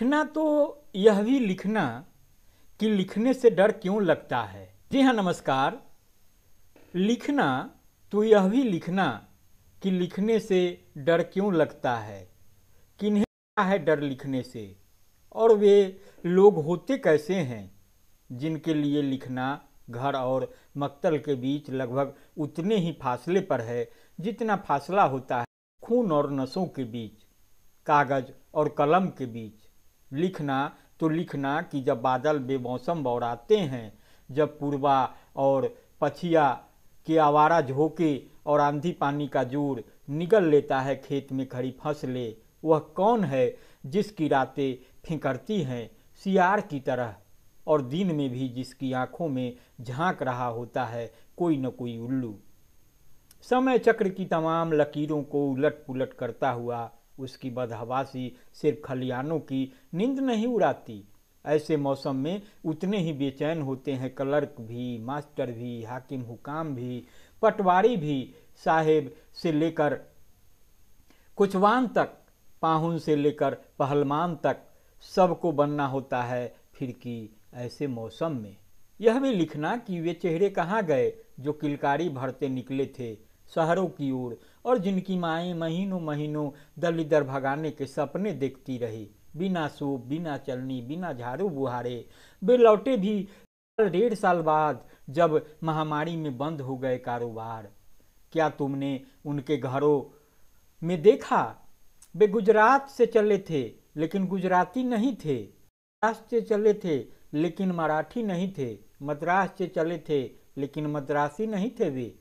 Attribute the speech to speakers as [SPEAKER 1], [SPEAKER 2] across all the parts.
[SPEAKER 1] लिखना तो यह भी लिखना कि लिखने से डर क्यों लगता है। जी हाँ, नमस्कार। लिखना तो यह भी लिखना कि लिखने से डर क्यों लगता है। किन्हें क्या है डर लिखने से, और वे लोग होते कैसे हैं जिनके लिए लिखना घर और मक्तल के बीच लगभग उतने ही फासले पर है जितना फासला होता है खून और नसों के बीच, कागज और कलम के बीच। लिखना तो लिखना कि जब बादल बेमौसम बौराते हैं, जब पूर्वा और पछिया के आवारा झोंके और आंधी पानी का जोर निगल लेता है खेत में खड़ी फसलें। वह कौन है जिसकी रातें फिंकरती हैं सियार की तरह, और दिन में भी जिसकी आंखों में झांक रहा होता है कोई न कोई उल्लू। समय चक्र की तमाम लकीरों को उलट पुलट करता हुआ उसकी बदहवासी सिर्फ खलियानों की नींद नहीं उड़ाती। ऐसे मौसम में उतने ही बेचैन होते हैं क्लर्क भी, मास्टर भी, हाकिम हुकाम भी, पटवारी भी, साहेब से लेकर कुचवान तक, पाहुन से लेकर पहलवान तक, सबको बनना होता है फिर कि ऐसे मौसम में। यह भी लिखना कि वे चेहरे कहाँ गए जो किलकारी भरते निकले थे शहरों की ओर, और जिनकी माएँ महीनों महीनों दल इधर भगाने के सपने देखती रही, बिना सूप, बिना चलनी, बिना झाड़ू बुहारे। वे लौटे भी 1.5 साल बाद जब महामारी में बंद हो गए कारोबार। क्या तुमने उनके घरों में देखा? वे गुजरात से चले थे लेकिन गुजराती नहीं थे, महाराष्ट्र से चले थे लेकिन मराठी नहीं थे, मद्रास से चले थे लेकिन मद्रासी नहीं थे। वे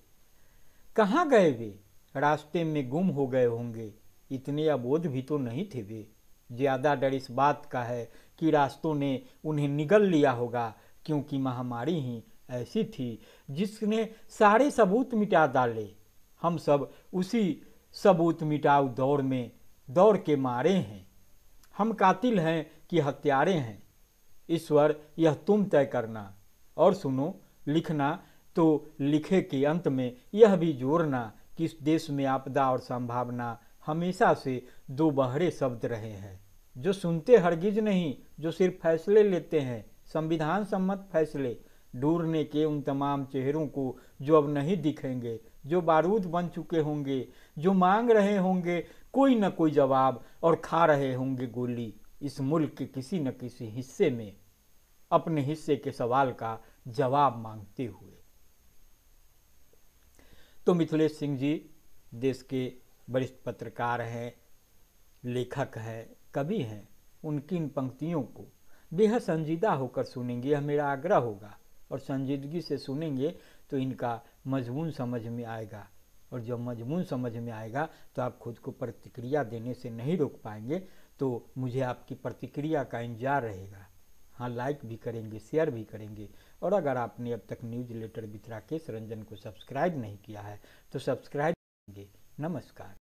[SPEAKER 1] कहाँ गए? वे रास्ते में गुम हो गए होंगे, इतने अबोध भी तो नहीं थे वे। ज्यादा डर इस बात का है कि रास्तों ने उन्हें निगल लिया होगा, क्योंकि महामारी ही ऐसी थी जिसने सारे सबूत मिटा डाले। हम सब उसी सबूत मिटाऊ दौड़ में दौड़ के मारे हैं। हम कातिल हैं कि हत्यारे हैं, ईश्वर यह तुम तय करना। और सुनो, लिखना तो लिखे के अंत में यह भी जोड़ना कि इस देश में आपदा और संभावना हमेशा से दो बहरे शब्द रहे हैं, जो सुनते हरगिज नहीं, जो सिर्फ फैसले लेते हैं, संविधान सम्मत फैसले। ढूंढने के उन तमाम चेहरों को जो अब नहीं दिखेंगे, जो बारूद बन चुके होंगे, जो मांग रहे होंगे कोई न कोई जवाब और खा रहे होंगे गोली इस मुल्क के किसी न किसी हिस्से में, अपने हिस्से के सवाल का जवाब मांगते हुए। तो मिथिलेश सिंह जी देश के वरिष्ठ पत्रकार हैं, लेखक हैं, कवि हैं। उनकी इन पंक्तियों को बेहद संजीदा होकर सुनेंगे, यह मेरा आग्रह होगा, और संजीदगी से सुनेंगे तो इनका मजमून समझ में आएगा, और जब मजमून समझ में आएगा तो आप खुद को प्रतिक्रिया देने से नहीं रोक पाएंगे। तो मुझे आपकी प्रतिक्रिया का इंतजार रहेगा। हाँ, लाइक भी करेंगे, शेयर भी करेंगे, और अगर आपने अब तक newsletter with Rakesh Ranjan को सब्सक्राइब नहीं किया है तो सब्सक्राइब करेंगे। नमस्कार।